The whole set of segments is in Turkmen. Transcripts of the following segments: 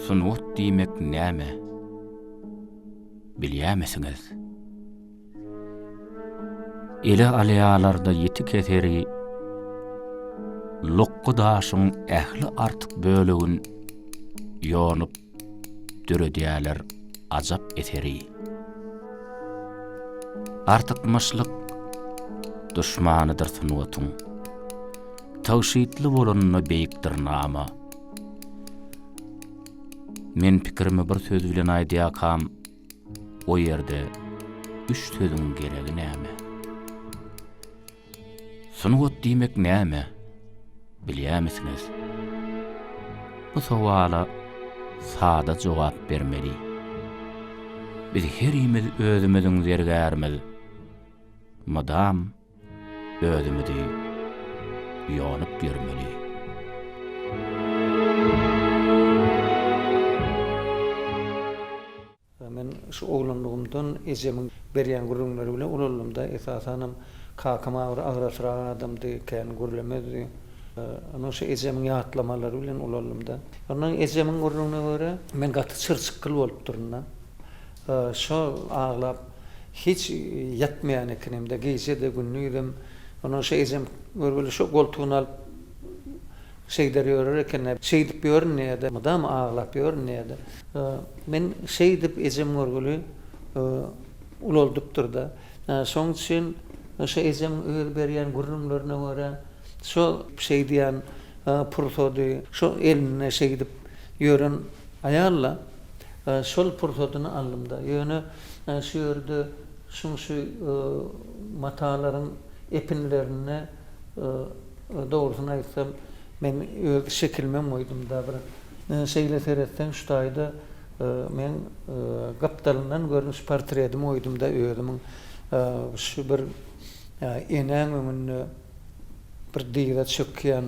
Sunut diýmek näme? Bilýärmisiňiz? Ele alýalarda ýeti keteri lokku daşyň ähli artyk bölegin ýonyp döredýärler ajap eteri. Artykmyşlyk düşmanydyr sunutyň. Tawşitli bolanyna beýikdir nama. Men pikirimi bir söz bilen aýdýakam, o ýerde üç sözüň geregi näme? Sunut diýmek näme? Bilýärmisiňiz? Bu sowala sada jogap bermeli. Biz herimiz özümiziň zergärmiz. Madam özümizi ýonyp görmeli. Men şu oglanlygymdan ejemin berýän gurulmary bilen ulalymda esasanam kakama agrasra adamdy eken gurlemedi. Ana şu ejemin ýatlamalary bilen ulalymda. Ondan ejemin gurulmagyna görä men gaty çyrçykyl bolup durna. Şo aglap hiç yatmayan ekenimde gece de günnüydüm. Ondan şu ejem görgeli şu goltuğunu alıp şeyler yörürken şey dip görünýärdi. Madam aglap görünýärdi. Men şey dip ejem görgeli uloldup durda. Şoň üçin şu ejem berýän gurulmlaryna görä şu şey diýen pursody şu eline şey dip ýören aýalla şol pursodyny aldymda. Ýöne şu ýerde şu matalaryň epinlerini doğrusyny aýtsam men öz şekilmem oýdum da bir şeýle seretsen şu taýda men gapdalyndan görnüş portretim oýdum da özümiň şu bir eneň öňünde bir diýre çökýän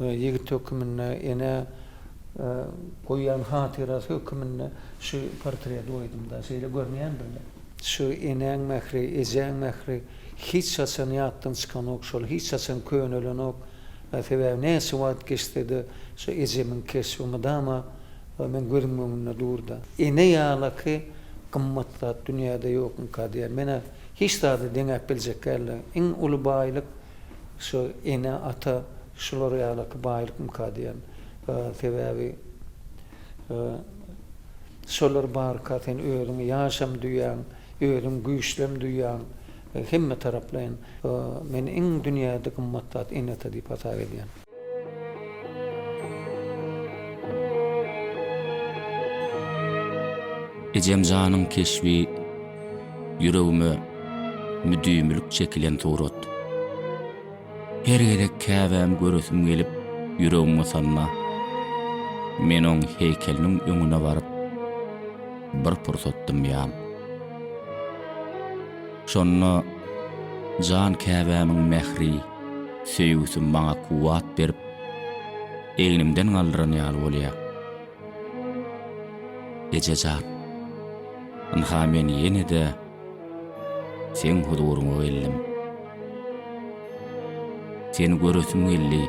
ýigit hökümine ene goýan hatyrasy hökümine şu portreti oýdum da şeýle görmeýändir. Şu eneň mähri, ejeň mähri hiç saçan ýatdan çykan ok şol, hiç saçan köňelen ok. Sebäbi näse wagt geçdi şu ejemin keşfimdama men görmegimne durda. Ene ýalaky gymmatlat dünýäde ýokun kadýar. Mene hiç zady deňep biljekler. Iň uly baýlyk şu ene ata şular ýalaky baýlyk kadýar. Sebäbi şolar barkaten özüň ýaşam duýan, özüň güýçlem duýan hemme taraplayan men iň dünýäde gymmatlat enete diýip atar edýän. Ejemjanyň keşfi ýüregime müdümlük çekilen turat. Her gerek käbäm göresim gelip ýüregime sanma. Men oň heykeliniň öňüne baryp bir pursatdym ýa. Şonna jan käbämiň mehri, söýgüsü maňa kuwat berip, egnimden galdyran ýaly bolýar. Ejejan, anha men ýene-de sen huduruňa geldim. Seni göresim geldi,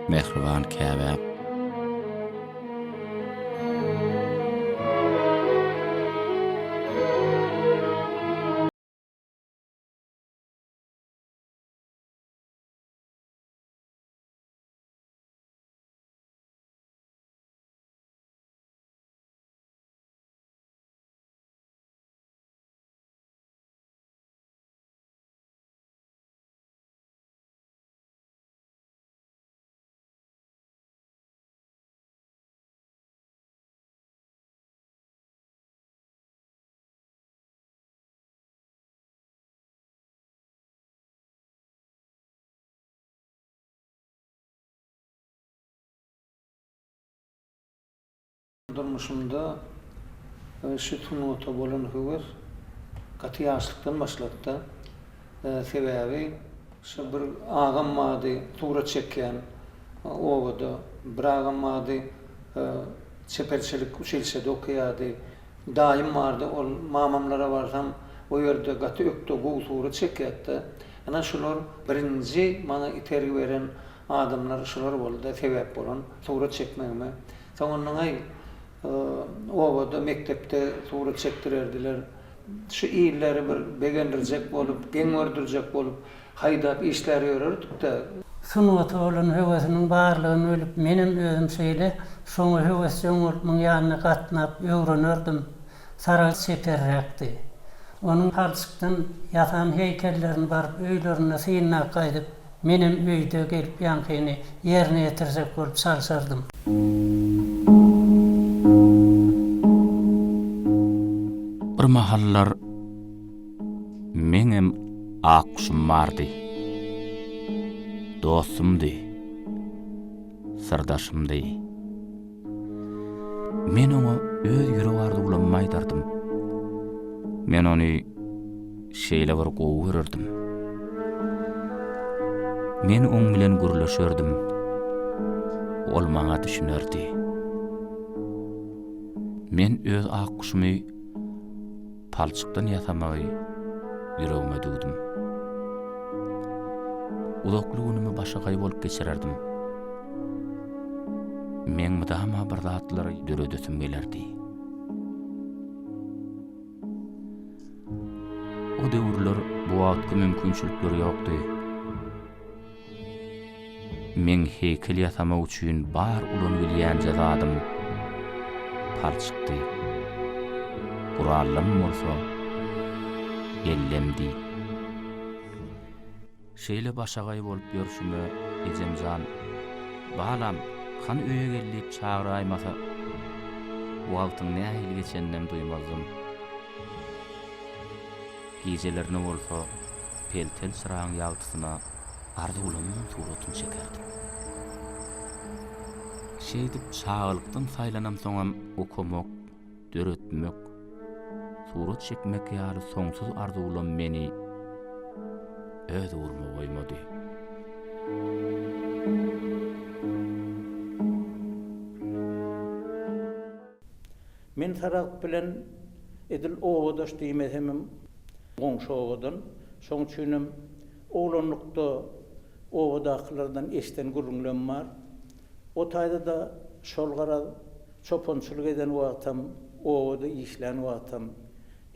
mehriban käbäm. Durmuşumda şu tunota bolan höwes gaty ýaşlykdan başlapda. Sebäbi şu bir agam mady tura çekýän owada bir agam mady çeperçilik uşelşede okýady. Daim bardy ol mamamlara barsam o ýerde gaty ökde gow tura çekýärdi. Ana şular birinji bana itergi beren adamlar şular boldy, sebäp bolan surat çekmegime. Soňra owada mektepde surat çektirerdiler. Şu ýylary bir begendirjek bolup, geňördirjek bolup, haýdap işler ýörerdik de. Sunwata bolan höwesiniň barlygyny ölüp menem özüm şeýle şoňa höwes jöňürtmiň ýanyna gatnap öwrenerdim. Sara seperrekdi. Onun palçykdan ýatan heykellerini baryp öýlerine syynap gaýdyp menem öýde gelip ýankyny ýerine ýetirjek bolup çalşardym. Bir mahallar meňem akşym bardy. Dostumdy. Sırdaşımdy. Men onu öz ýüregi ardy ulanmaýdardym. Men onu şeýle bir gowy görerdim. Men oň bilen gürleşerdim. Ol maňa düşünerdi. Men öz akşymy palçykdan ýatamagy ýüregime dugdum. Ulaklygyny başa bolup geçirerdim. Men mydama bir zatlary döredetim gelerdi. O döwürler bu wagtky mümkinçilikleri ýokdy. Men heykel ýatamak üçin bar ulan bilýän jazadym palçykdy. Guralym bolsa ellemdi. Şeýle başagay bolup ýörüşime Ejemjan balam kan öýe gelip çağıraýmasa wagtyň nähili geçeninem duýmazdym. Gecelerine bolsa peltel sıraň ýaltysyna ardy ulamyň suratyny çekerdim. Şeýdip çağılykdan saýlanam soňam okumak, döretmek, surat çekmek ýaly soňsuz ardy ulam meni öz urma goýmady. Men Sarak bilen edil owadaş diýmesem goňşy owadan, şoň üçinem oglanlykda owadakylardan eşden gürrüňlem bar. O taýda da şol gara çoponçylyk eden wagtam, owada işlen wagtam.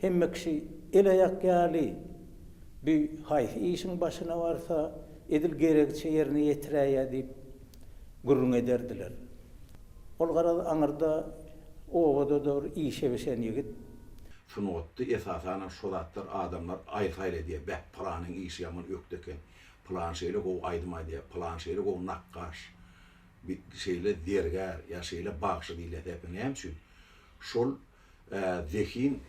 Hemme kişi el ayak ýaly bir haýsy işiň başyna barsa edil gerekçe ýerine ýetiräýär diýip gürrüň ederdiler. Ol gara aňyrda owada da bir işe besen ýigit. Şunu otdy esasanan şolatlar adamlar aýsayla diye bäh planyň işi ýaman ökdeken plan şeýle gow aýdyma diye plan şeýle gow nakkaş bir şeýle dergär ýa şeýle bagşy diýilýär hepin hem şol şol zehin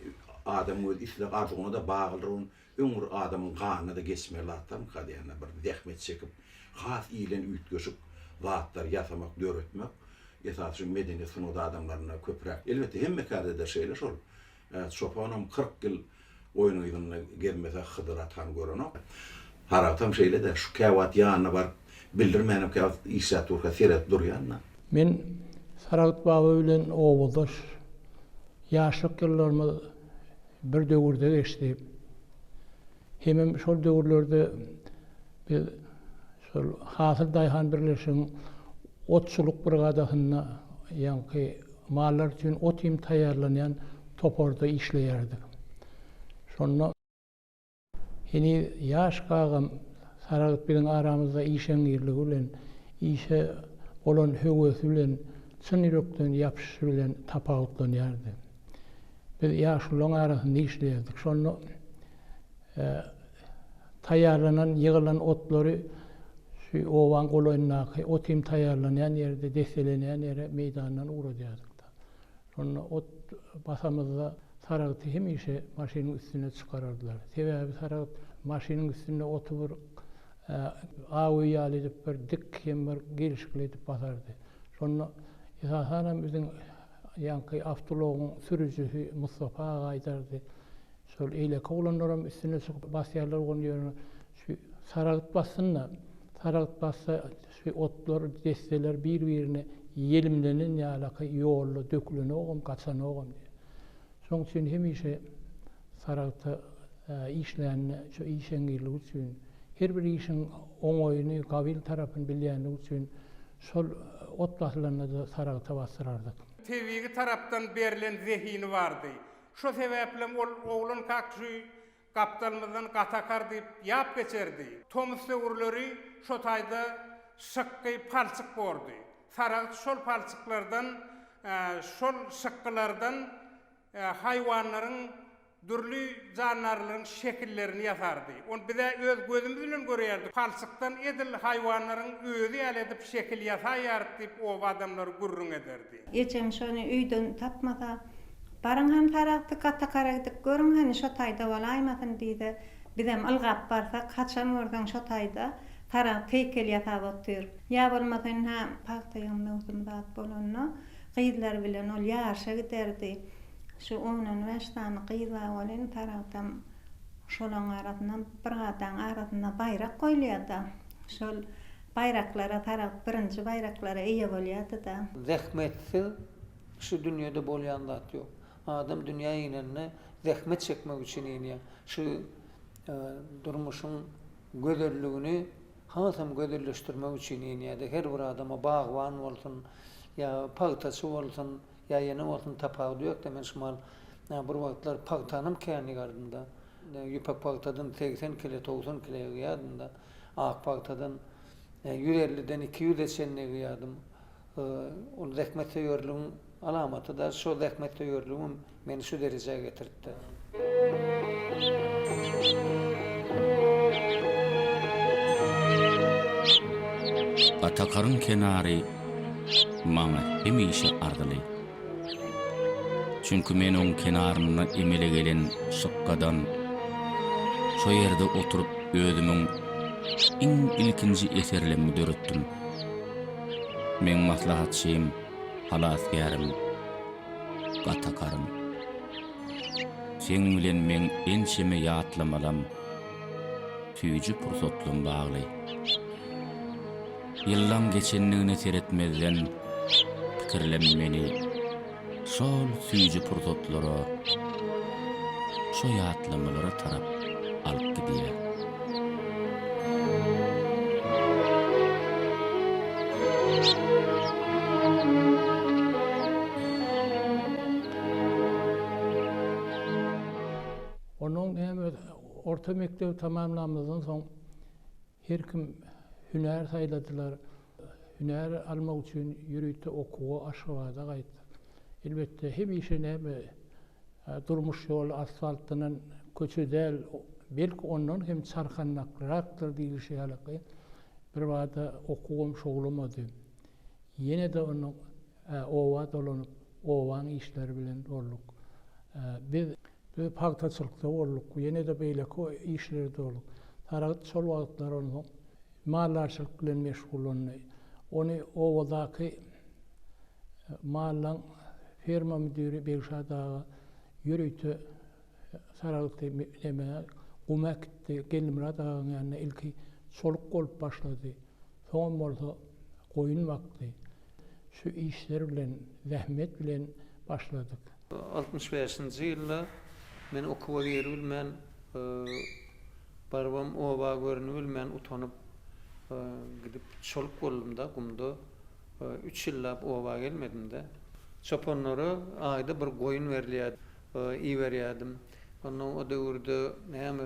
adam öz isle arzugyna da baglyryň öňür adamyň ganyna da geçmelerden kadýana bir zähmet çekip has ilen ütgeşip wagtlar ýasamak döretmek esasy medeniýet sunuda adamlaryna köpräk elbetde hemme kärde de şeýle şol çopanam 40 ýyl oýnaýdyna gelmese hydyr atan görenok. Haratam şeýle de şu käwat ýanyna bar bildirmenim käwat işe turka seret durýanna. Men Sarat baba bilen owadaş ýaşlyk ýyllarymda bir döwürde geçdi. Hemem şol döwürlerde bir şol Hasyl Daýhan birleşiň otçuluk brigadasyna ýanky mallar üçin ot ýym taýýarlanýan toporda işleýärdik. Şonda hini ýaş gagam Sarat bilen aramyzda işen ýerligi bilen işe bolan höwesi bilen çyn ýürekden ýapyşy bilen tapawutlanýardy. Biz ýaşlyň arasynda işleýärdik. Şonu taýýarlanan ýygylan otlary şu owan goloýnaky ot ýym taýýarlanýan ýerde deselenýän ýere meýdandan uradýardyk. Şonu ot basamyzda Sarat'ı hem işe maşinin üstüne çıkarardılar. Sebäbi Sarat maşinin üstünde oturup awy ýaly edip bir dik hem bir gelişikli edip basardy. Şonu esasanan biziň ýanky awtologyň sürüjüsi Mustafa aga aýdardy. Şol eýle kowlanlaram üstüne çykyp basýarlar gon ýerine şu Sarat bassynlar. Sarat bassa şu otlar, desteler bir-birine yelimlenen ýaly ýolly dökülene ogam, gaçan ogam. Şoň üçin hem işe Sarat'a işleýän şu işeňirlik üçin her bir işin oňoýuny gabil tarapyn bilýänligi üçin şol otlaryna da saragta bastyrardyk. Tevigi tarapdan berilen zehini vardı. Şu sebeple oğlun kakşı kaptalmadan katakar deyip yap geçerdi. Tomus öwürleri şu tayda şıkkı palçık bordu. Sarag şol palçıklardan, şol şıkkylardan hayvanların türlü canlarların şekillerini yapardı. Onu bize öz gözümüz bilen görýärdik. Palçykdan edil hayvanların özü el edip şekil yasaýar diýip o adamlar gurrun ederdi. Ejem şonu üýden tapmasa, barın hem tarapty katakaradyk görüň hani şo taýda bolaýmasyn diýdi. Bizem ylgap barsak kaçan görsen şo taýda tarap tekel ýasap otur. Ya bolmasyn ha paktaýan mewsum zat bolanna gyzlar bilen ol ýarşa giderdi. Şu onun veştany gyza bolan tarapdan şolaň arasyndan bir gatan arasynda bayrak goýulýardy. Şol bayraklara tarap birinci bayraklara eýe bolýardy da. Zähmetsiz şu dünýede bolýan zat ýok. Adam dünýä ýenine zähmet çekmek üçin ýenýär. Şu durmuşyň gözelligini hasam gözelleşdirmek üçin ýenýär. Her bir adama bagwan bolsun, ya pagtaçy bolsun, ya ýene bolsun tapawdy ýok demen şumal. Bir wagtlar pagtanym käni gardynda. Ýüpek pagtadan 80 kilo, 90 kilo ýadynda. Ak pagtadan 150'den 200'e çenne ýadym. O zähmet ýörlüğün alamaty da şu zähmet ýörlüğüm meni şu derejege getirdi. Atakarın kenary maňa hemişe ardyly. Çünkü men oň kenaryna emele gelen şykkadan şo ýerde oturup özümiň iň ilkinji eserlerimi döretdim. Men maslahatçym, halasgarim, gatakarym. Sen bilen men ençeme ýatlamalam, tüýji pursatlym bagly. Yıllan geçenliğini seyretmezden pikirlenmeni, şol tüýji pursatlara, şo ýatlamalara tarap alyp gidýär. Onun hem orta mektebi tamamlamazdan soň her kim hüner saýladylar. Hüner almak üçin ýürüýte okuwa aşgabaza gaýtdy. Elbetde hem işine durmuş ýol asfaltynyň köçedel belki ondan hem çarkanlaklyraktır diýilýär. Bir wada okuwam şoglamadı. Ýene de onu owa dolanyp owaň işleri bilen bolduk. Biz pagtaçylykda bolduk. Ýene de beýleki işlerde bolduk. Taragat şol wagtlar onu mallarçylyk bilen meşgullandy. Onu owadaky mallan ferma müdiri Beýşadaga ýürüýte saragty neme gumakdy Gelimrad agaň ýanyna ilki soluk bolup başlady. Soň bolsa goýun wagty. Şu işler bilen, zähmet bilen başladyk. 65-nji ýylda men okuwa geri bilmän, barbam oba görünü bilmän utanyp gidip çoluk boldum da gumda 3 ýyllap oba gelmedim de. Çopanlara aýda bir goýun berilýärdi, iý berýärdim. Ondan o döwürde näme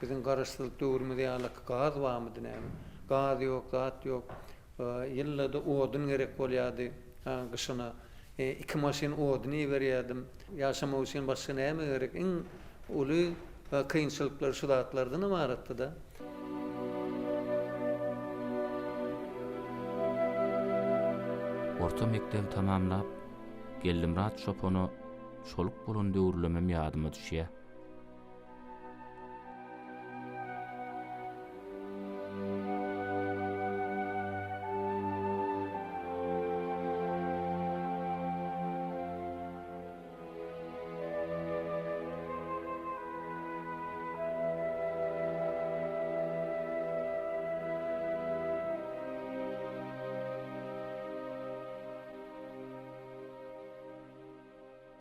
bizim garaşsylyk döwürmizde ýaly gaz barmydy näme? Gaz ýok, zat ýok. Ýyllada odun gerek bolýardy gyşyna. 2 maşyn odun iý berýärdim. Ýaşamak üçin başga näme gerek? Iň uly kynçylyklar şu zatlardan ibaratdy da. Orta mektebi tamamlap, Gelimrad şopony şoluk bolan döwürlemem ýadyma düşýär.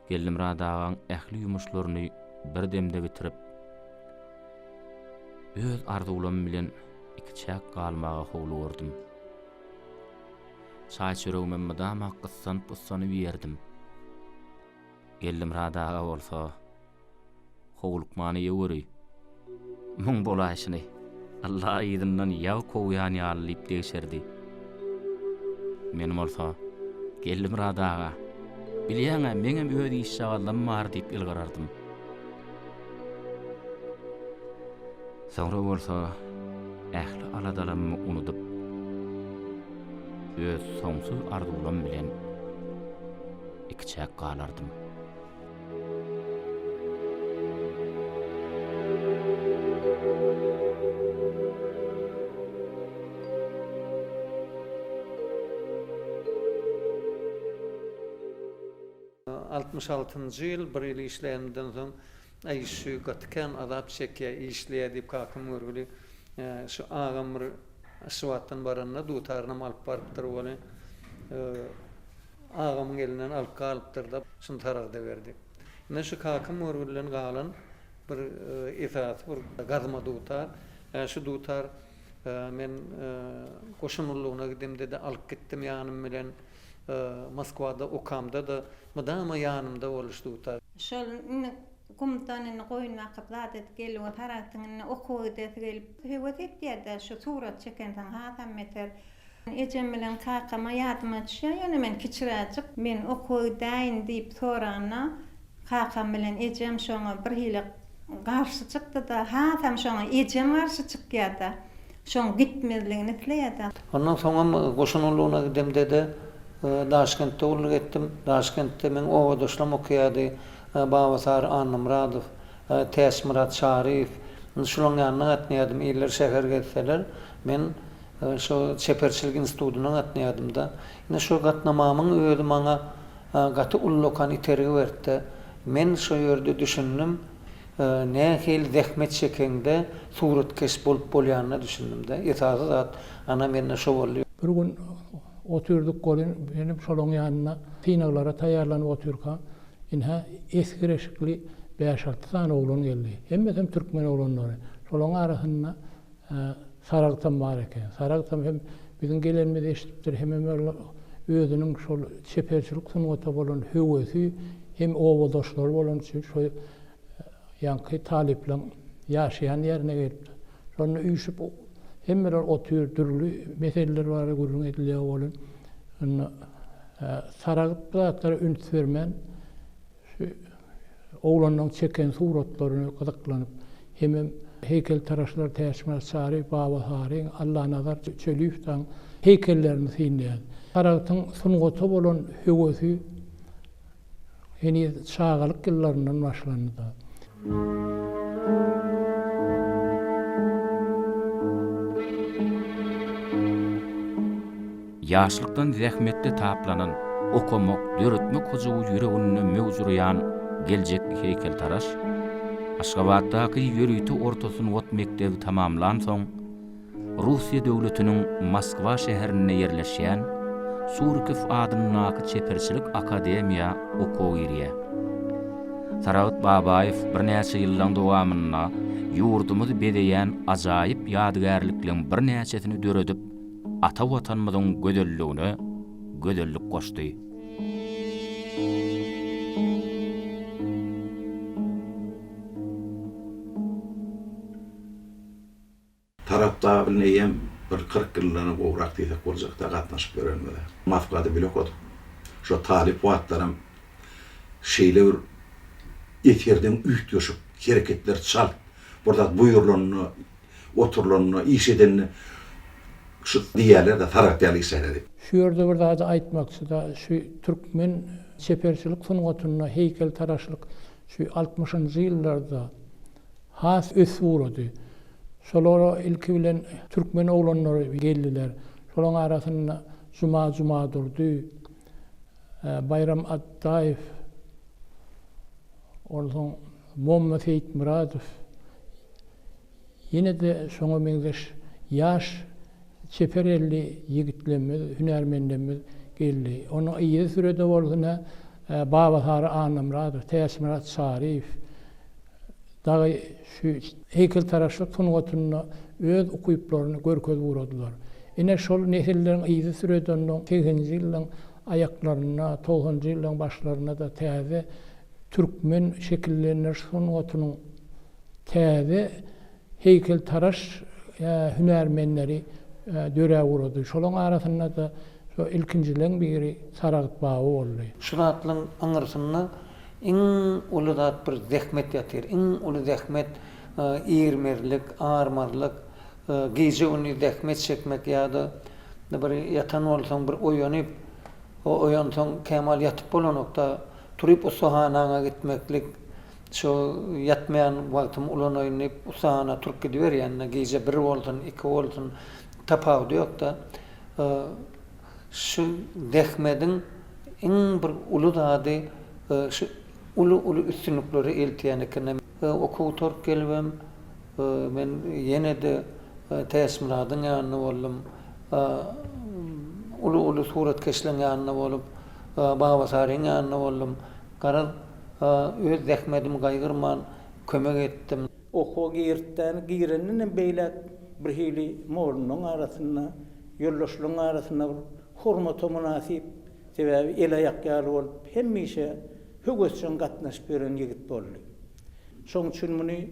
Gelimrad agaň ähli ýumuşlaryny bir demde bitirip öz arzuwlarym bilen ikçäk galmaga howlurdum. Çay çöregime mydam hakkysanyp ussany berdim. Geldim radaga bolsa, howlukmany ýöwüri. Muň bolaşyny Allah ýydynyň ýaw kowyany alyp degşerdi. Men bolsa, geldim radaga. Bilýäňe meňem öýdi işçagalym bar diýip ilgarardım. Sonra bolsa, ähli aladalamy unutup, öz soňsuz arzulam bilen ikçäk galardım. ...66-njy ýyl bir ýyl işleýänden soň aýşy gatken azap çekýär, işleýär diýip kakam görgüli. Şu agam bir Şuwatdan baranna dutaryna alyp barypdyr boly. Agamyň elinden alyp galypdyr da şunu taragda berdi. Ine şu kakam görgülen galan bir esas bir gazma dutar. Şu dutar men goşunullugyna gidemde de alyp gitdim ýanym bilen. Moskwada okamda da mydama ýanymda boluşdy dutar. Şol kumtanyny goýun wakatlad et gelip o taraktyny okuwdy gelip höwet etdi şu surat çeken taň hatam meter. Ejem bilen kakama ýadyma düşýär, ýöne men kiçiräjik men okuwdaýyn diýip sorana kakam bilen ejem şoňa bir hili garşy çykdy da hatam şoňa ejem garşy çykýarda. Şoň gitmezligini etleýärdi. Ondan soňra goşunullugyna gidemde de Daşkentde ulluk etdim. Daşkentde men owadoşlam okýady. Babasar Annamradov, Täsmirat Şarif, şularyň ýanyna gatnaýardym. Iller şäher getseler, men şu çeperçilik institutyna gatnaýardym da. Ine şu gatnamamyň öýdi maňa gaty ullukan itergi berdi. Men şu ýerde düşündüm, nähil zähmet çekende suratkeş bolup bolýanyna düşündüm de. Esasy zat ana menne şo bolýar. Bir gün oturduk golün benim şolaň ýanyna finaglara taýýarlanyp oturka inha eskireşikli 5-6 tane oğlan geldi. Hemmesem Türkmen oğlanlary. Şolaň arasynda Saragtam bar eken. Saragtam hem bizim gelenimiz eşitipdir, hem özüniň şol çeperçilik sunuwata bolan höwesi hem owadoşlar bolan şo ýanky talipler ýaşaýan ýerine gelipdi. Şonu üýşüp hemmeler otur türlü meseleler var gurulun edilýär bolan. Saragtlar üns bermen şu oğlanın çeken suratlaryny gyzaklanyp hem heykeltaraşlar Täsmirat Şarif, Babasary, Allah nazar çölüfden heykellerini sinýär. Saragtyň sunuwata bolan höwesi heni çağalyk ýyllaryndan başlandy. Ýaşlykdan zähmetli taplanan, okumak, döretmek hujugy ýüreginde mewjurayan geljek heykeltaraş, Aşgabatdaky ýörüýti ortasyny ot mektebi tamamlan soň, Russiýa döwletiniň Moskwa şäherine ýerleşýän Surikow adyndaky çeperçilik akademiýa okuw girýär. Saragat Babaýew bir näçe ýyldan dowamyna ýurdumyzy bedeýän ajaýyp ýadygärliklerin bir näçesini döredip, ata watanymyzyň gödelligine gödellik goşdy. Tarapda bilen bir 40 ýyllanyň gowrak diýsek boljakda gatnaşyp görenmede. Mafkady bile okudum. Şo talip wagtlarym şeýle bir etýerden üýt ýoşup, hereketler çal. Burada buýurlanyny, oturlanyny, iş edenini şu diýerler de tarakdaly işleri. Şu ýerde bir daha aýtmakçy da şu Türkmen çeperçilik sunuwatyna heykeltaraşlyk şu 60-njy ýyllarda has ösürdi. Şolara ilki bilen Türkmen oğlanlary geldiler. Şolaň arasynda Juma durdy. Bayram Attaýew, ondan Muhammed Seyit Muradov. Yine de şoňa meňzeş ýaş çeperelli ýigitlerimiz, hünermenlerimiz geldi. Onu iýe sürede bolgyna Babasary Annamradov, Täsmirat Şarif, dagy şu heykeltaraşlyk sunuwatyna öz ukuyuplaryny görköz guradylar. Ine şol nesillerin izi süredenliň 8-nji ýylyň ayaklaryna, 9-njy ýylyň başlaryna da täze türkmen şekillenir sunugatynyň täze heykel taraş hünärmenleri döre urady. Şolaň arasynda da şo ilkinjileň biri Saragat baby boldy. Şuratlyň aňyrsyna iň uly zat bir zähmet ýatyr. Iň uly zähmet ýermerlik, armarlyk, gece onu zähmet çekmek ýa-da bir ýatan bolsaň bir oýanyp o oýansaň kemal ýatyp bolanokda turup usahanaňa gitmeklik, şo ýatmaýan wagtym ulan oýnyp usahana turup gidiber ýa-da gece 1 bolsun, 2 bolsun tapawdy ýokda şu zähmediň iň bir uly zady şu uly üstünlikleri eltiýänekine okuw torp gelibem, men ýene de täsmiradyň ýanyna boldum. Uly suratkeşliň ýanyna bolup, Baba Saryň ýanyna boldum. Garaz öz zähmetimi gaýgyrman, kömek etdim. Okuw girtden girenini beýle bir hili mollanyň arasyna, ýoldaşlaryň arasyna hormata münasip sebäbi el aýakýaly bolup hemmeşe höwesçen gatnaşyp beren ýigit boldy. Şoň üçin muny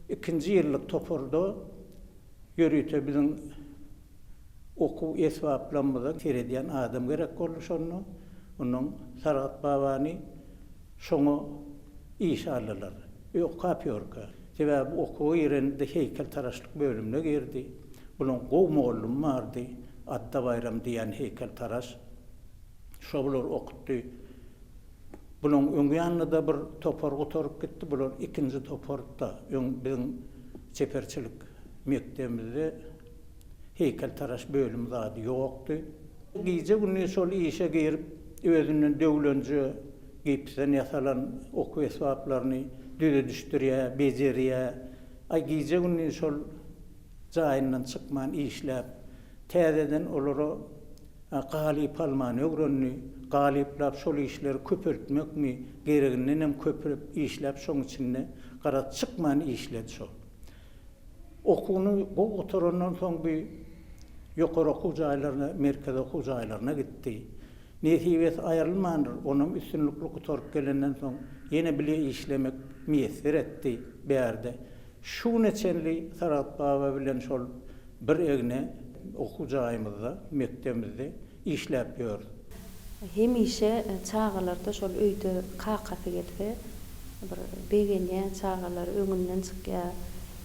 2-nji ýyllyk toporda ýörüýte biziň okuw esbaplarymyza seredýän adam gerek boldy şonu. Onuň Saragat babany şoňa iş aldylar. Ýok kapýorka. Sebäbi okuw ýerinde heykel taraşlyk bölümine girdi. Bunyň gowy mollum bardy. Atta Bayram diýen heykel taraş. Şobular okutdy. Bunyň öňe ýanynda bir topor gotorup gitdi. Bular 2-nji toporda biziň çeperçilik mektebimizde heykel taraş bölümi zady ýokdy. Gije günni şol işe girip özünden döwlenji gipsen ýasalan okuw esbaplaryny düze düşdirýär, bejerýär. Ay gije günni şol jaýyndan çykman işläp täzeden olary galyp almany öwrenni, galyplap şol işleri köpürtmekmi, gereginden hem köpürüp işläp şoň içinde gara çykman işledi şol. Okuwny bu oturandan soň bir ýokary okuw jaýlaryna, merkez okuw jaýlaryna gitdi. Nesibet aýrylmandyr. Onuň üstünlikli oturup gelenden soň ýene bile işlemek meýesser etdi berde. Şu neçenli Saragat baba bilen şol bir egne okuw jaýymyzda, mektebimizde işläp ýör. Hemişe çağalarda şol öýde kakasy geldi. Bir begenýän çağalar öňünden çykýar.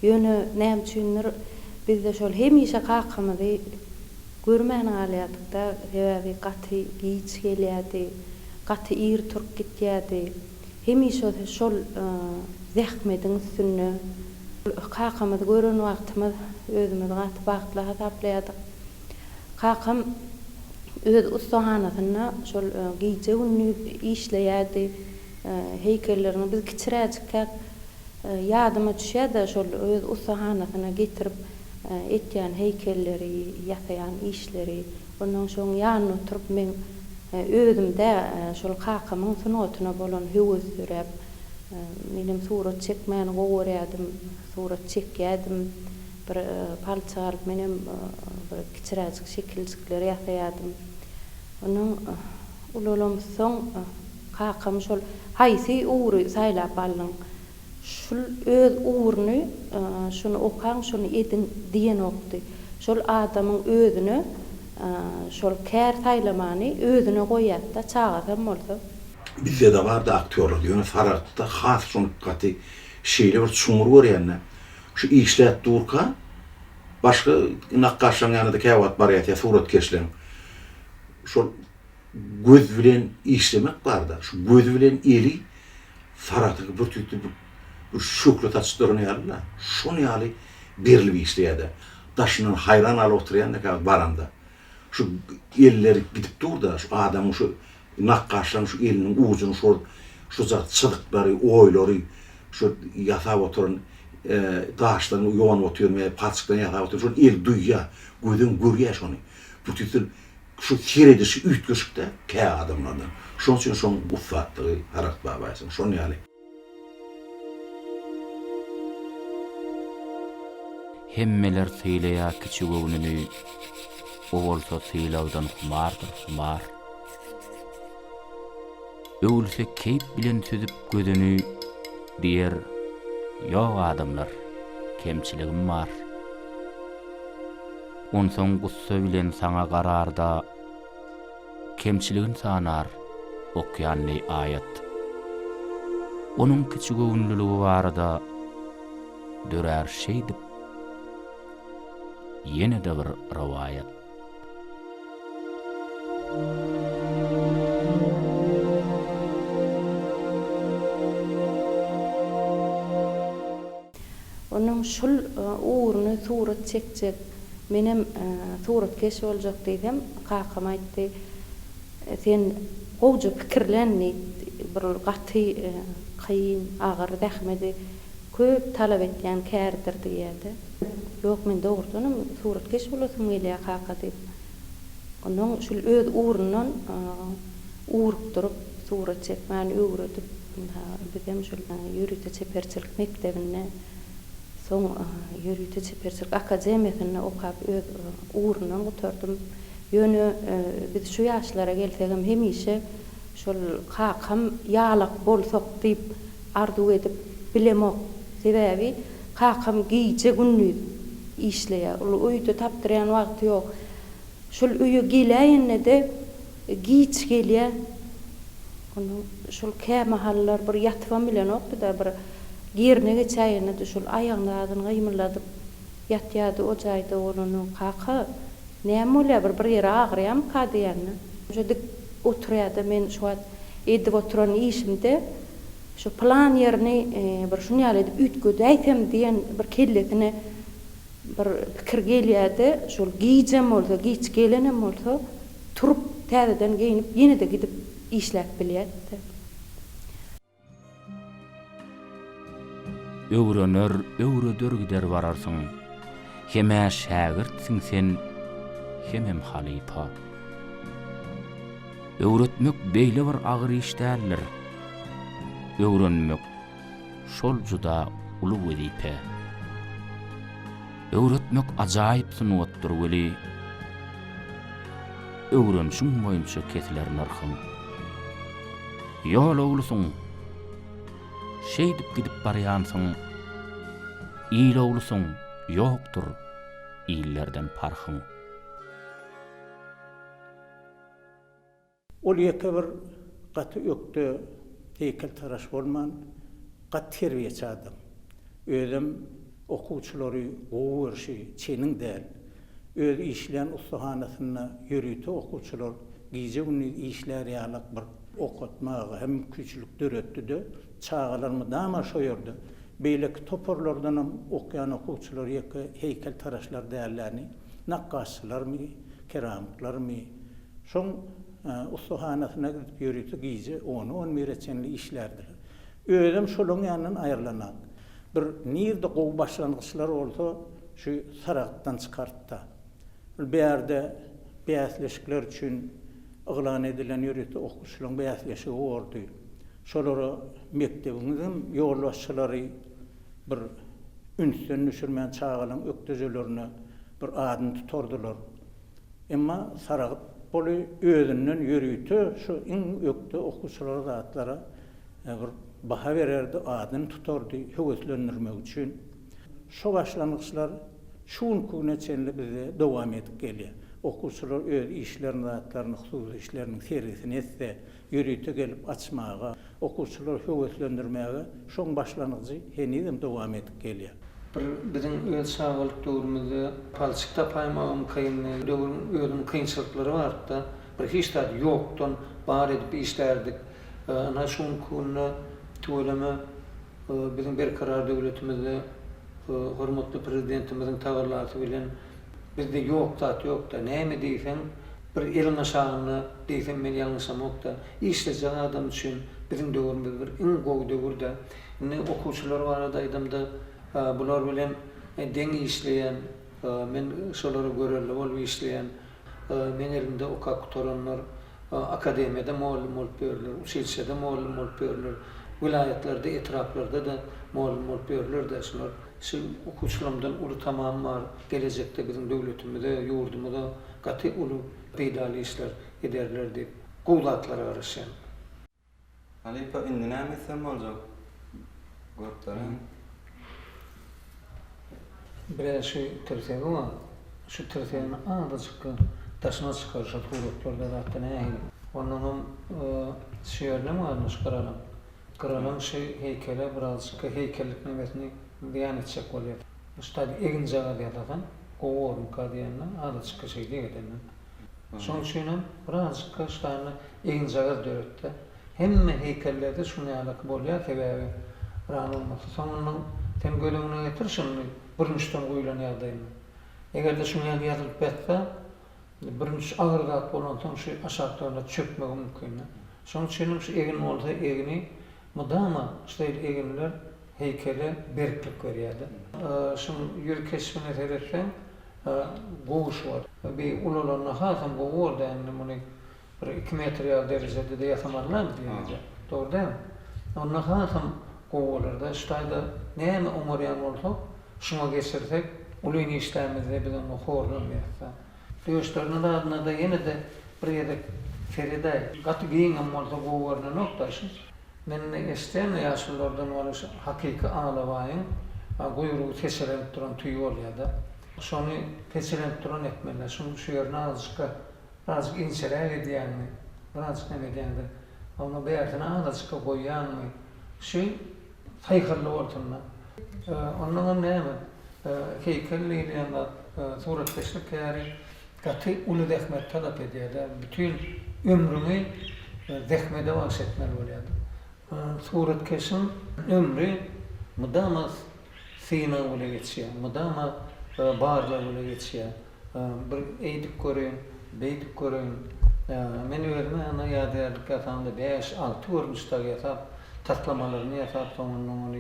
Ýöne näme üçindir bizde şol hemişe kakamyzy görmän alýatykda sebäbi gaty giç gelýärdi, gaty ýer turup gitýärdi. Hemişe şol zähmetiň üstüne kakamyzy gören wagtymyz özümiz gaty bagtla hasaplaýardyk. Kakam öz ustahanasyna şol giçe günni işleýärdi. Heykellerini biz kiçiräjikkä ýadyma düşýärdi şol öz ustahanasyna getirip etýän heykelleri, ýasaýan işleri, onuň şoň ýanyna oturup men özümde şol kakamyň sunugatyna bolan höwes sürep, menim surat çekmän gowurýardym, surat çekýärdim, bir palça alyp menim bir kiçiräjik şekilçikler ýasaýardym. Onuň ulalamy soň kakam şol haýsy uğry saýlap aldyň. Şol öz uğurny, şunu okaň, şunu edin diýen okdy. Şol adamyň özüni, şol kär saýlamany özüne goýatda çağasam bolsa. Bizde de vardı aktörler diýen Saragatda has şonu gaty şeýle bir çuňur görýänler. Şu işlet durka başga nakkaşan ýanynda käwat bar ýa suratkeşleň. Şol göz bilen işlemek barda. Şu göz bilen eli Saragatda bir tütü bir şoklat açdyryny ýalylar. Şonu ýaly berilip işleýärdi. Daşynyň hayran aly oturýanda baranda. Şu elleri gidip durda, şu adamın şu nakkaşan şu elinin ucunu şu zat çydyklary, oýlary, şu ýasap oturan daşdan ýowan oturýar, paçykdan ýasap oturýar, şu el duýýar, gözün görýär şonu. Bu tütün şu keredişi ütgüşükde kä adamlardan. Şoň üçin şoň ufatdygy Saragat babaýsyň, şonu ýaly. Hemmeler sylaýa kiçi göwnüni, o bolsa sylaýdan humar. Öwülse keýp bilen süzüp gözüni, diýer, ýok adamlar, kemçiligim bar. Onsoň gussa bilen saňa gararda, kemçiligin sanar, okyanly ayat. Onuň kiçi göwnlüligi barada, dörer şeýdip, ýene de bir rawayat. Onun şul uğrunu surat çekecek, menem surat keş olacak dedim, kakam aýtdy, sen gowja pikirlenni, bir gaty, kıyın, agar dähmedi, köp talap etýän kärdir diýerdi. Ýok, men dogrudanam surat keş bolasym gelýär kaka diýip. Onun şul öz uğrundan uğrup durup surat çekmäni öwredip, bizem şul ýürüýte çeperçilik mektebine, soň ýürüýte çeperçilik akademiýasyna okap öz uğrundan goturdum. Ýöne biz şu ýaşlara gelsegem hemişe şol kakam ýalak bolsak diýip arzu edip bilemok. Sebebi kakam giýje günni işleýär. Ol öýde tapdyrýan wagty ýok. Şol öýe gelýänne de giýç gelýär. Onu şol kämahallar bir ýatpam bilen okdy da bir gierne geçäýene de şol aýaglaryny gymyladyp ýatýardy o jaýda onu kaka näme bolýar bir ýere agyrýam ka diýerni. Şo oturýardy men şu wagt edip oturan işimde şu plan ýerini bir şunu ýaly edip ütgöde aýtsam diýen bir kelletine bir pikir gelýärdi. Şol giýjem bolsa, giýç gelenem bolsa turup täzeden giyinip ýene de gidip işläp bilýärdi. Öwrenör, öwredir gider bararsyň. Heme şägirtsiň sen, hemem halipa. Öwretmek beýle bir agyr iş däldir. Öwrenmek şol juda uly wezipe. Öwretmek ajaýyp sunwatdyr weli. Öwrenşiň boýunça kesiler narhyň. Ýol owlusyň, şeýdip gidip barýansyň, ýyl owlusyň, ýokdur ýyllardan parhyň. Ol ýeke bir gaty ökde heýkel taraş bolman, gat terbiýeçi adam. Özüm okuwçylary gowy çeniň däl. Öz işleyen ustahanasyna ýürüýte okuwçylar giýje günni işler ýalyk bir okutmagy hem küçülük döretdi. Çağalarmy dama şoýardy. Beýleki toporlardanam okyan okuwçylar ýeke heýkel taraşlar dälläni, nakkaşçylarmy, keramiklarmy, şoň ustahanasyna gidip ýürüýte giýje onu 10 mereçenli işlerdir. Özüm şolaň ýanyndan aýrlanak. Bir nirde gowy başlangyçlar bolsa şu sarakdan çykartdy. Bu ýerde beýasleşikler üçin yglan edilen ýürüýte okuwçylaryň beýasleşigi boldy. Şolary mektebimizin ýolbaşçylary bir ünsden nüşürmän çağalan ökdejelerini bir adyn tutardylar. Emma saragyp boly özünden ýürüýte şu iň ökde okuwçylar zatlara bir baha bererdi, adyn tutardy, höweslendirmek üçin. Şo başlangyçlar şuň güne çenli bize dowam edip gelýär. Okuwçylar öz işlerini, zatlaryny, hususy işlerini sergisini etse, ýürüýte gelip açmaga, okuwçylar höweslendirmäge şoň başlangyçy henizem dowam edip gelýär. Bizim öz şagyrlyk döwrümizde palçykda paýmagam kynly, döwrüň özüň kynçylyklary barda, bir hiç zat ýokdan bar edip işlerdik. Ana şoň günü töweleme bizim berkarar döwletimizde hormatly prezidentimiziň tagarlasy bilen bizde ýok zat ýokda. Näme diýsen, bir elin aşagyny diýsen men ýalňyşamokda. İşleýän adam üçin bizim döwrümizde bir iň gowy döwürde. Ne okuwçylar barada aýdymda bular bilen deň işleýän, men şolary görelli bolup işleýän, men elimde okap tutanlar akademiýada muallim bolup berler, şeýle muallim bolup berler. Vilayatlerde, etraflarda da muallim bolup berler de şolar şu okuçlarımdan ulu tamam var. Gelecekte bizim devletimizde, yurdumuzda katı ulu peydali işler ederler deyip kuvvetlara karışan. Halipa indi näme etsem boljak? Gruplara. Biraz şu tertemi var. Şu tertemi azıcık taşına çıkarışa tuğruklarda da ne? Onun şiirle mi varmış kralım? Kralın heykele birazcık heykellik nimetini beyan edecek oluyor. İşte egin jaga diýatan, goworun kadiyanna azıcık şey diýenden. Şoň üçin birazcık şeýle egin jaga döretdi. Hemme heykellerde şunu ýalyk bolýar sebäbi ran olmasy. Soňundan tem gölüňine getirişim birinçden goýulan ýagdaýyny. Egerde şunu ýalyp betse birinci ağır zat bolan soň şu aşağıda çökmek mümkin. Şoň üçin şu egin bolsa egini mudama şeýle eginler heykele berklik berýärdi. Şunu ýür keşfine teresen goğuş var. Bir ulalarına hasam goğur da yani bunu 2 metre derecede de yasamarlar diýildi. Doğru değil mi? Onunla hasam goğurlarda iştayda näme umuryan bolsa şuna geçirsek ulyny işlemizde bilen horlan ýetsa. Döşlerine da yine de bir ýerde Feride gaty giýen bolsa goğurna noktaşy. Men istem ýaşlardan bolan hakiki ağlawaýyn, goýurugy teşelenip duran tüý bolýardy. Şonu teşelenip duran etmeler, şunu şu ýerine azıcık inçeler edýänmi, birazcık ne edýändi. Onu beýertine azıcık goýýanmy, şu haýkyrly bolsunlar. Ondan näme? Heykelli ýa-da suratkeşlik ýary gaty uly zähmet talap edýärler. Bütün ömrüni zähmete başetmeli bolýardy. Suratkeşin ömrü mudama sina bile geçiyor, mudama barla bile geçiyor. Bir eğdik görün, beydik görün. Men öğrenme ana ýadyarlyk ýatamda 5-6 görmüşde ýatam tatlamalarını ýatam soňundan onu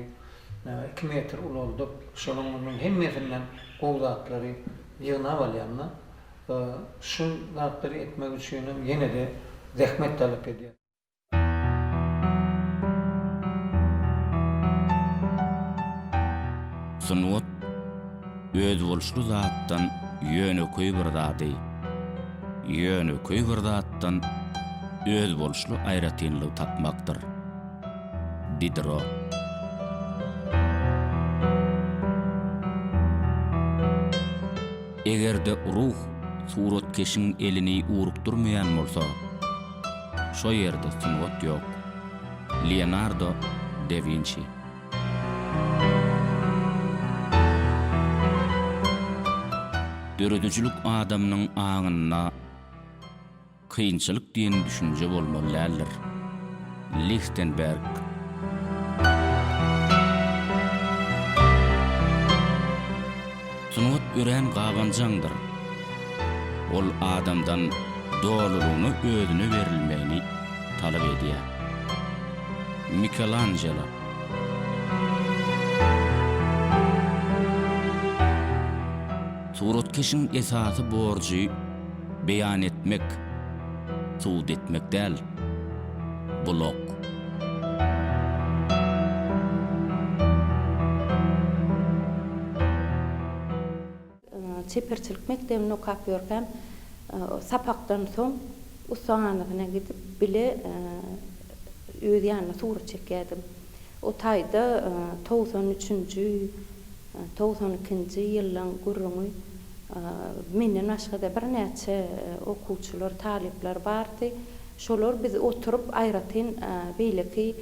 2 metr ululdup, şolunun hemmesinden gowlatlary ýygnap alýanlar. Şu zatlary etmek üçin ýene de zähmet talap edýär. Sunuwat öz bolşly zatdan ýöneköý bir zady. Ýöneköý bir zatdan öz bolşly aýratynlyk tapmakdyr. Diderot. Egerde ruh suratkeşiň elini urukdurmaýan bolsa, şo ýerde sunuwat ýok. Leonardo da Vinci. Döredüçülük adamynyň aňyna kynçylyk diýen düşünje bolmalydyr. Lichtenberg. Sunuwat ören gabanjaňdyr. Ol adamdan dolulugyny özüne berilmegini talap edýär. Michelangelo. Suratkeşiň esasy borjy beýan etmek, suud etmek däl. Blok. Çeperçilik mekdebine okap ýörgem, sapakdan soň ustanlygyna gidip bile öz ýanyna surat çekýärdim. O taýda 93-nji 92-nji ýyllaň gurrumy menden başga da bir näçe okuwçylar, talipler bardy. Şolar biz oturup aýratyn beýleki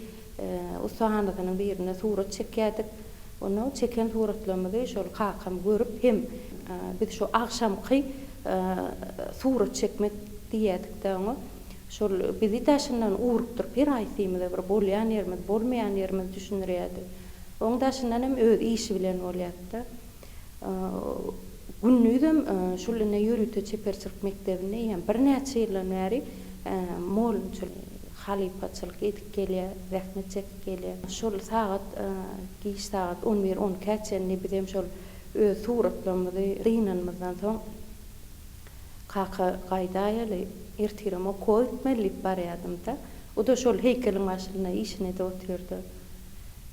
ustanlygynyň birine surat çekýärdik. Onu çeken suratlarymyzy şol kakam görüp hem biz şu akşamky surat çekmek diýerdik onu. Şol bizi taşyndan urupdyr bir aýtymyda bir bolýan ýerimiz, bolmaýan ýerimiz düşünýärdi. Oňdaşyndan hem öz işi bilen bolýardy. Günnüdem şolene ýürüte çeperçilik mektebine ýa bir näçe ýyllar bäri molunçylyk, halipaçylyk edip gelýär, rahmet çekip gelýär. Şol saat giş saat 11-10 käçeni bizem şol öz suratlarymyzy rynanmazdan soň kaka gaýdaýaly ertireme koýtmelip barýardym da. O da şol heykeliň başyna işine de oturdy.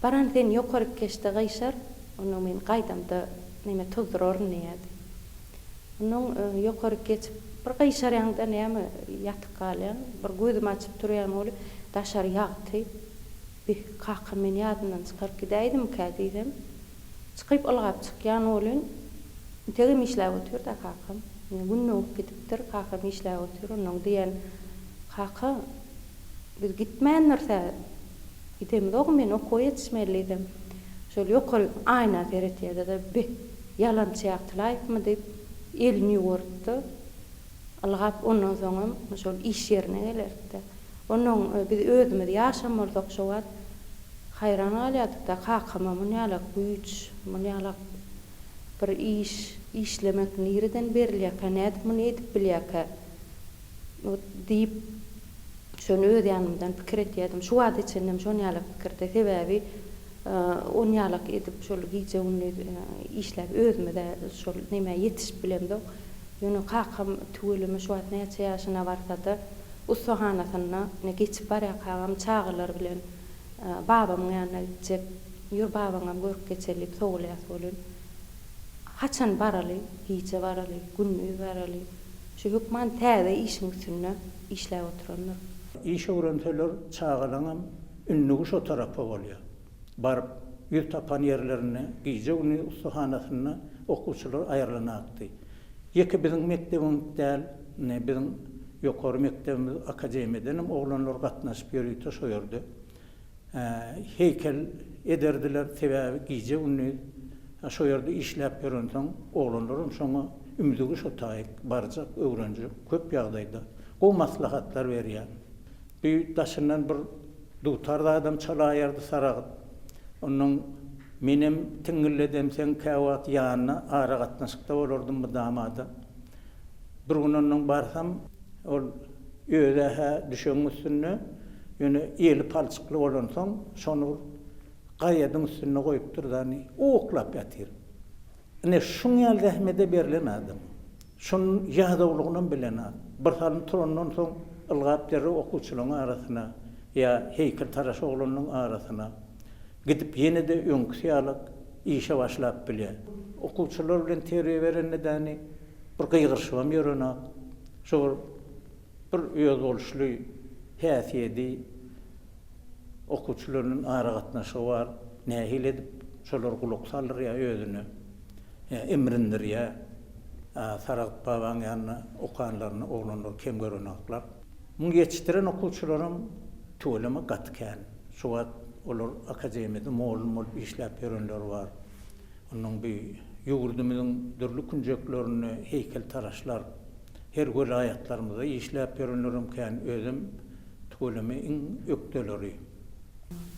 Baran sen ýokaryp geçdi gaýşar, Onu men gaýdamda näme tuzdur näýedi. Onun ýokary geçip bir gaýşarýanda näme ýatyp galýan, bir gözüm açyp durýan bolup daşar ýagty. Bir kakı men ýadymdan çykyp gidäýdim kädiýdim. Çykyp algap çykýan bolun tegim işläp otur da kakam. Gün okup gidipdir, kakam işläp otur. Onun diýen kaka biz gitmän narsa gidem dog men okuw ýetişmelidim. Şol ýokary aýna teretýärde de bir ýalançy ýagtylaýpmy diýip elini ýuwurtdy. Algap ondan soňam şol iş ýerine gelerdi. Onun biz özümüz ýaşamyrdyk şo wagt. Hayran galýardyk da kakama munýalak güýç, munýalak bir işlemek nireden berilýär, nädip muny edip bilýär. Diýip şonu öz ýanymdan pikir etýärdim. Şu wagt içinden şonýalak pikirde sebäbi onýalak edip şol giýje uny işläp özüme şol näme ýetişip bilemdik. Ýöne kakam tüwelimi şu wagt näçe ýaşyna barsa ussahanasyna ne geçip barýar kakam çağılar bilen babamyň ýanyna gidip ýur babaňam görüp geçelip soğulýar bolun. Haçan baraly, giýje baraly, günni baraly. Şu hukman täze işiň üstünde işläp oturanlar. İş öwrenseler çağılaňam ünnügi şo tarapy bolýar. Barıp ýür tapan ýerlerine giýje uny ussahanasyna okuwçylar aýrlanakdy. Ýeki biziň mekdebimizde ne biziň ýokary mektebimiz akademiýadan oglanlar gatnaşyp ýörýärdi şo ýerde. Heykel ederdiler sebäbi giýje uny şo ýerde işläp ýörensoň oglanlaryň şoňa ümidigi şo taýyk barjak öwrenjek köp ýagdaýda o maslahatlar berýär. Bir daşyndan bir dutarda adam çalaýardy saragyt. Onun menim tiňilledem sen käwat ýanyna ara gatnaşykda bolardym bu damada. Bir gün onuň barsam ol öýdähe düşeň üstüne ýöne ýeli palçykly bolansoň şonu gaýadyň üstüne goýup durdy, oklap ýatyr. Ne şuň ýaly rahmete berilen adam. Şun ýagdawlygyny bilen adam. Bir halyn turandan soň ılgap derre okuwçylaryň arasyna ýa heykel taraş oglanyň arasyna gidip ýene-de öňkü ýalyk işe başlap bilýär. Okuwçylar bilen terbiýe berendäni bir gyýgyrşywam ýörene. Şol bir ýöz boluşly häsiýeti okuwçylaryň ara gatnaşygy bar. Nähil edip şolar gulak salyr ýa özüne. Emrindir ýa Sarak babaň ýanyna okanlaryny oglanlar kem görenekler. Muňa ýetişdiren okuwçylarym töweleme gatken. Şu wagt olar akademiýada mol işläp ýörenler bar. Onuň bir ýugurdymyň dürli künjeklerini heykel taraşlar her vilayatlarymyzda işläp ýörenlerim ken özüm töweleme iň ökdeleri.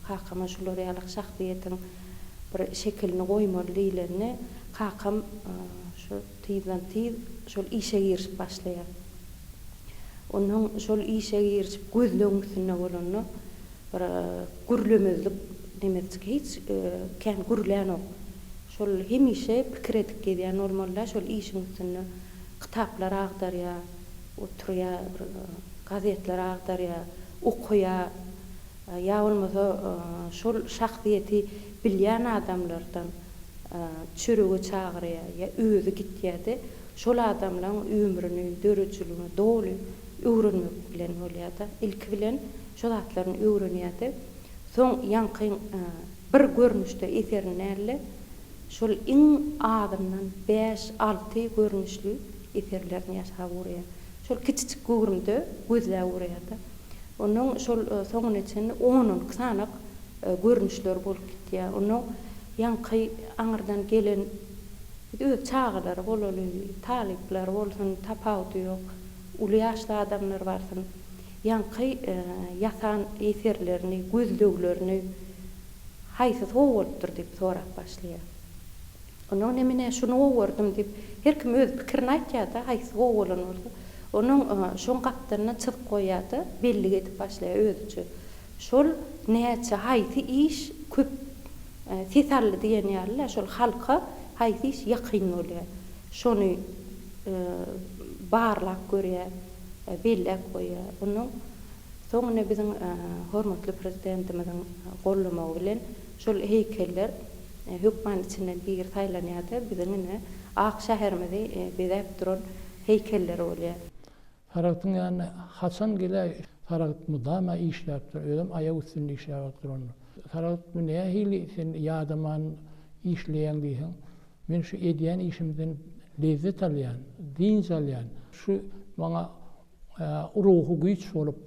Kakama şular ýalyk şahsiýetiň bir şekilini goýmaly diýlerini kakam şu tizden tiz şol işe girip başlaýar. Onun şol işe girip gözleňüsine bolany bir gürlemezlik demekçi hiç ken gürlen ok. Şol hemişe pikir edip gelýän normalda şol işiň üstüne kitaplar agdarýar, oturýar, gazetler agdarýar, okuýar. Ya bolmasa şol şahsiýeti bilýän adamlardan çürüge çağırýar, ya özü gitýärdi. Şol adamlaryň ömrüni, dörüçülüğini doly öwrenmek bilen bolýardy. İlk bilen şol atlaryny öwrenýärdi. Soň ýanky bir görnüşde eserini şol iň adamdan 5-6 görnüşli eserlerini ýaşap urýar. Şol kiçik görümde gözläp urýardy. Onun şol soňun içinde 10 sanak görnüşler bolup gitýär. Onu ýanky aňyrdan gelen öz çağlar bolaly, talipler bolsun, tapawdy ýok. Uly ýaşly adamlar barsyn. Ýanky ýatan eserlerini, gözleglerini haýsy sowoldur diýip sorap başlaýar. Onu nemine şunu owurdum diýip her kim öz pikirini aýtýar da haýsy sowolanyr. Onun şoň gapdaryna çyzyk goýýardy, belli edip başlaýar özüçe. Şol näçe haýsy iş köp tesalli diýen ýaly şol halka haýsy iş ýakyn bolýar. Şonu barlap görýär, belli goýýar. Onu soňra biziň hormatly prezidentimiziň gollamagy bilen şol heykeller hükman içinden bir taýlanýardy. Biziň ine ak şähermidi bedäp duran heykeller bolýar. Taraktyň ýany haçan gele Taragat mudama işläpdir. Özüm aýak üstünde işläpdir onu. Taragat bu näme hili sen ýadaman işleýän diýsen. Men şu edýän işimden lezzet alýan, dinç alýan. Şu bana ruhu güç bolup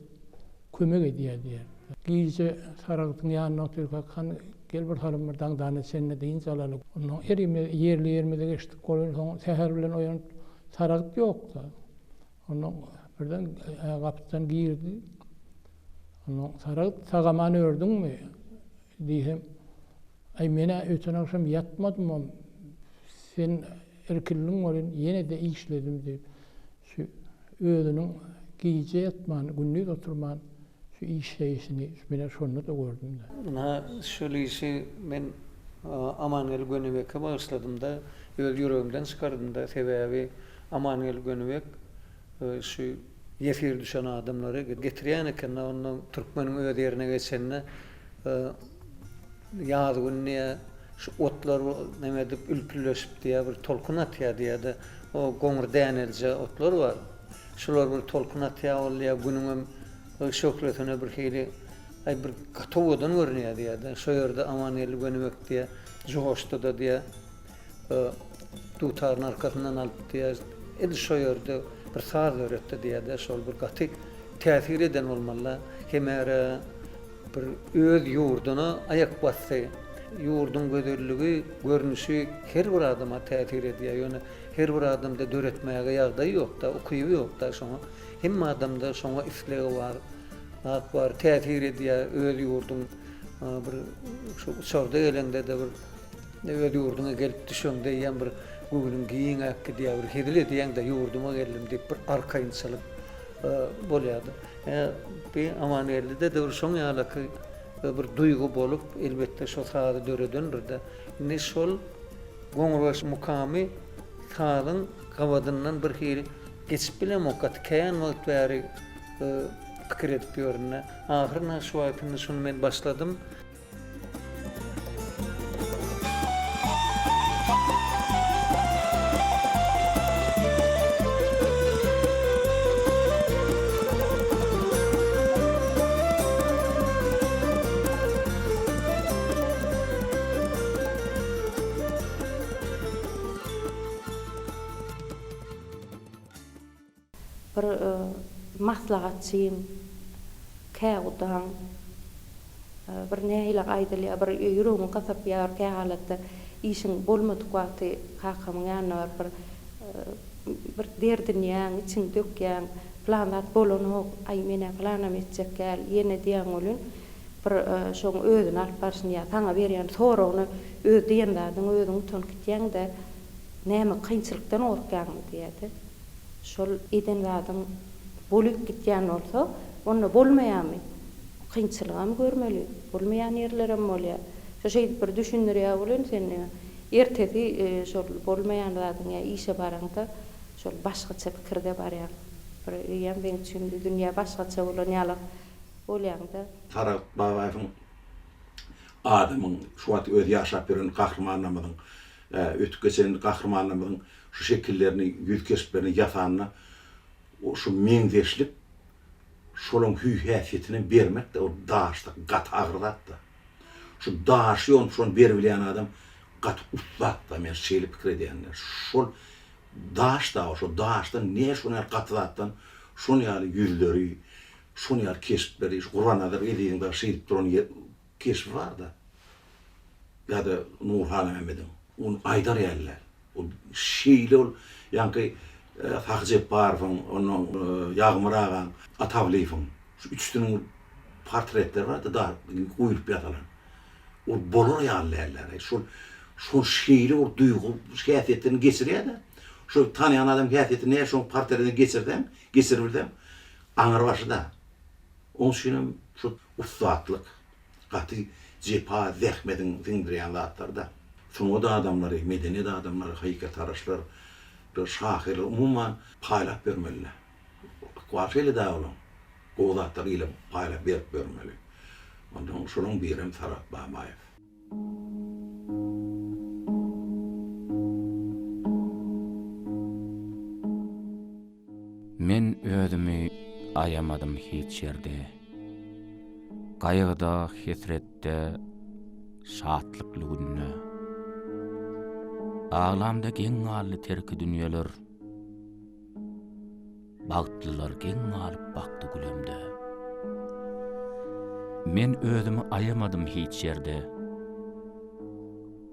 kömek edýär diýer. Giýje Taragatyň ýanyna oturýan gel bir halym bir daňdany senne dinç alaly. Onu yerli ýermede geçdik. Golun täher bilen oýan Taragat ýokdy. Onu birden kapıdan girdi. Onu sagaman ördün mü? Diyem. Ay mene öten akşam yatmadım ama sen erkilliğin var yine de işledim diye. Şu öğünün giyece yatman, günlük oturman şu iş şeysini mene şunu da gördüm de. Ha şöyle işi ben Amanuel Gönübek'e başladım da yüreğimden çıkardım da sebebi Amanuel Gönübek şu yefir düşen adamları getiriyen eken onun Türkmenin öde yerine geçenine yağdı gününe şu otlar nemedip ülpülleşip diye bir tolkun atya diye de o goňur dänelce otlar var. Şular bir tolkun atya olýa günüňem şöhretine bir hili ay bir gatowadan görünýär diye de şu ýerde Amanuel Gönübek diye joşdy da diye tutarın arkasından alıp diye şu ýerde bir saz öğretti diye de şol bir gaty täsir eden bolmaly. Hemere bir öz ýurduna ayak bassy. Ýurdun gözelligi, görnüşi her bir adama täsir edýär. Ýöne her bir adamda döretmäge ýagdaý ýok da, okuýy ýok da şoňa. Hemme adamda şoňa islegi bar. Hat bar täsir edýär öz ýurdun bir şu çorda gelende de bir öz ýurduna gelip düşende ýa bir Bugün giyin akı diye bir hedile diyen de yurduma geldim deyip bir arkayınçılık bolýardy. Bir Amanuel'de de bir şoň ýaly bir duygu bolup elbette şo sady döredönür de ne şol goňurbaş mukamy sadyň gawadyndan bir hili geçip bilen okat käýän wagt bäri pikir edip ýörünne. Ahyrna şu wagtyny şunu men başladym. Bir maslahatçyň, käwdan, bir nähile aýdylýar, bir ýüregim gasap ýar kähalatda işiň bolmady wagty hakamyň ýanyna bir derdin ýan, içiň dökýän, planat bolany ay mene planam etjek gel, ýene diýen bolun bir şoň özüni alyp barşyny ýa taňa berýän soragyny öz diýenlerden özüň utan gitýän de näme kynçylykdan orkýan diýdi. Şol eden zadyň bolup gitýän bolsa, onu bolmaýarmy? Kynçylygam görmeli, bolmaýan ýerlerem bolýar. Şo şeýdi bir düşündirýär bolan sen ertesi şol bolmaýan zadyň ýa işe baranda şol başgaça pikirde barýar. Bir ýa ben düşündi dünýä başgaça bolan ýaly bolýanda. Taragat Babaýewiň adamyň şu wagt öz ýaşap beren gahrmanlamagyň ötüp geçen gahrmanlamagyň şu şekillerini, yüz kesiplerini yatağına şu meňzeşlik şolun hüýhäsiýetini bermek de o daşda, gat agırdat da. Şu daşy on şonu berbilýän adam gat uslat da men şeýle pikir edýänler. Şol daşda, şu daşda ne şonu gatlatdan şonu ýaly yüzleri, şonu ýaly kesipleri, Gur'anada edýän bir şeýip duran kesip bar da. Ýa-da Nurhan Mehmedin, onu aýdar ýerler. O şeýle ol, ýa-ni Haqjep Barfyň, onuň Ýagmyr agan, Atawliýewiň, şu üçtüniň portretleri bar da goýulyp ýatalan. O bolar ýalylar. Şu şeýle o duygu, häsiýetini geçirýär da. Şu tanýan adam häsiýetini şu portretini geçirdim. Aňyr başyda. Onun şeýle şu ustatlyk, gaty jepa zähmedin dindirýän zatlarda. Şoňa da adamlary, medeni de adamlary, haýykat araşlar, bir şahirler umuman paýlap bermeliler. Kuwaşely da bolan. Gowlatlar ile paýlap berip, bermeli. Ondan şonuň birim Taragat Babaýew. ayamadım hiç yerde. Gaýgyda, hesretde, şatlykly günne. Ağlamda geň ýaly terki dünýeler. Bagtlylar geň alyp bakdy gülemde. Men özümi ayamadım hiç yerde.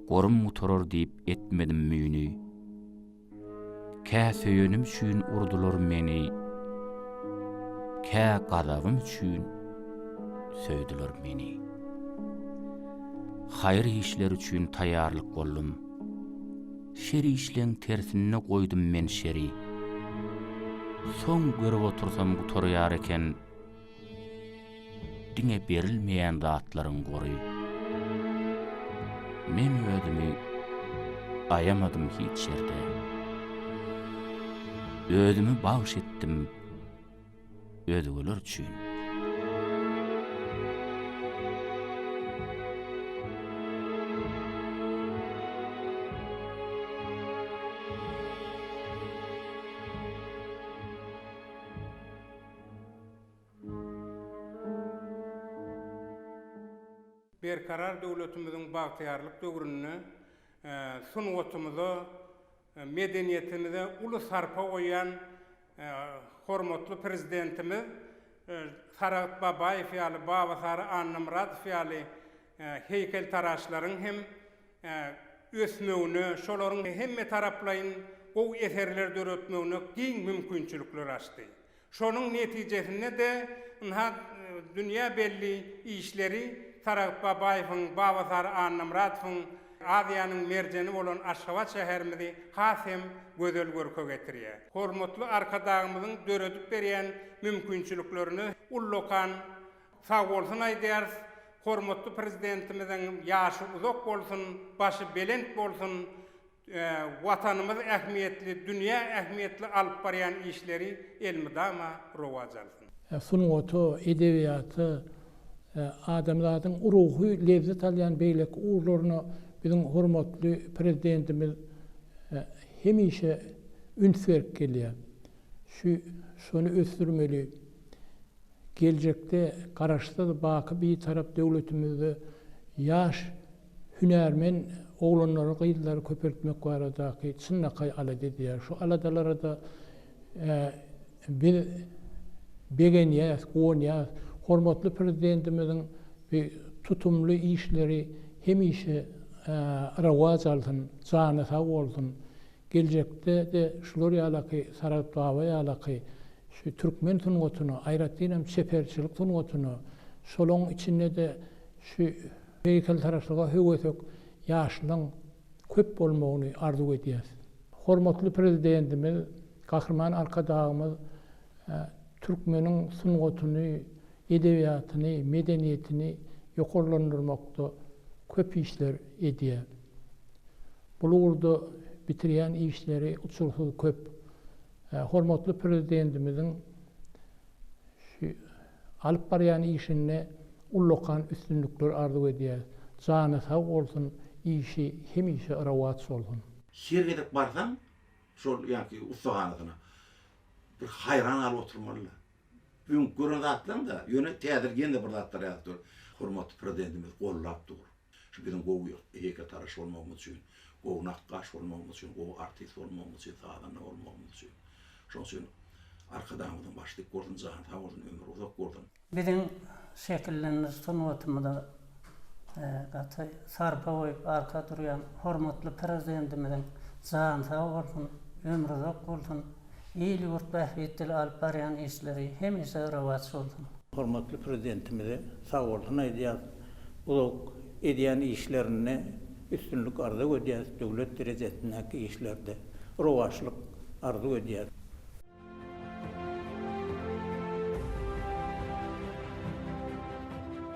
Gorum mutoror diýip etmedim müýni. Kä söýenim üçin urdular meni. Kä gadabym üçin söýdiler meni. Hayır işler üçin taýýarlyk boldum. Şeri işleň tersine goýdum men şeri. Soň görüp otursam gutorýar eken, diňe berilmeýän zatlaryň gory. Men özümi ayamadım hiç yerde. Özümi bagş etdim özgüler üçin. Berkarar döwletimiziň bagtyarlyk döwründe sunwatymyza, medeniýetimize uly sarpa goýan hormatly prezidentimiz Sarat Babaýew ýaly Babasary Annamradow ýaly heykeltaraşlaryň hem ösmegine, şolaryň hemme taraplaryň gowy eserler döretmegine giň mümkinçilikler açdy. Şonuň netijesinde de dünýä belli işleri Sarat Babaýewiň, Babasary Annamradowyň Aziýanyň merjeni bolan Aşgabat şäherimizi hasem gözel görke getirýär. Hormatly arkadagymyzyň döredip berýän mümkinçiliklerini ullokan sag bolsun aýdýar. Hormatly prezidentimiziň ýaşy uzak bolsun, başı belend bolsun, watanymyz ähmiýetli, dünýä ähmiýetli alyp barýan işleri elmidama rowaj alsyn. Sunwaty, edebiýaty, adamlaryň ruhy lezzet alýan beýlek uğurlaryny bizim hormatly prezidentimiz hemişe ünsverip gelýär. Şonu ösdürmeli. Geljekde garaşda da baky bir tarap döwletimizde ýaş hünärmen oglanlary gyýdylary köpertmek baradaky çynnakay alady diýär. Şu aladalara da bir begenýäs, goňýas, hormatly prezidentimiziň bir tutumly işleri hemişe rewaj alsyn, jany sag bolsun. Geljekde de şular ýaly Sarat Babaýew ýaly şu türkmen sunwatyny, aýratdynam seferçilik sunwatyny, şolaň içinde de şu heykeltaraşlyga höwesek ýaşlyň köp bolmagyny arzu edýär. Hormatly prezidentimiz, gahrman arkadagymyz türkmeniň sunwatyny, edebiýatyny, medeniýetini ýokarlandyrmakda köp işler edýär. Bu urda bitirýän işleri uçursuz köp. Hormatly prezidentimiziň şu alyp barýan işine ullokan üstünlükler arzu edýär. Jany sag bolsun, işi hemişe rewaj bolsun. Her gedip barsan, şol ýa-ki ustahanasyna bir hayran alyp oturmaly. Bugün gören zatlar da ýöne täzirgende bir zatlar ýazdyr. Hormatly prezidentimiz gollap dur. Şu bizim gowy heykeltaraş bolmagymyz üçin, gowy nakkaş bolmagymyz üçin, gowy artist bolmagymyz üçin, saýdan bolmagymyz üçin. Şoň üçin arkadagymyzyň başlyk gördüm, jany sag bolsun, ömür uzak gördüm. Biziň şekillenir sunwatymyda gaty sarpa goýup arka durýan hormatly prezidentimiziň jany sag bolsun, ömür uzak bolsun. Ýyly gurtbaýetli alyp barýan işleri hemişe rewaj bolsun. Hormatly prezidentimize sag bolsun aýdýar. Uluk edýän işlerini üstünlük arzu edýär, döwlet derejesindäki işlerde rowaşlyk arzu edýär.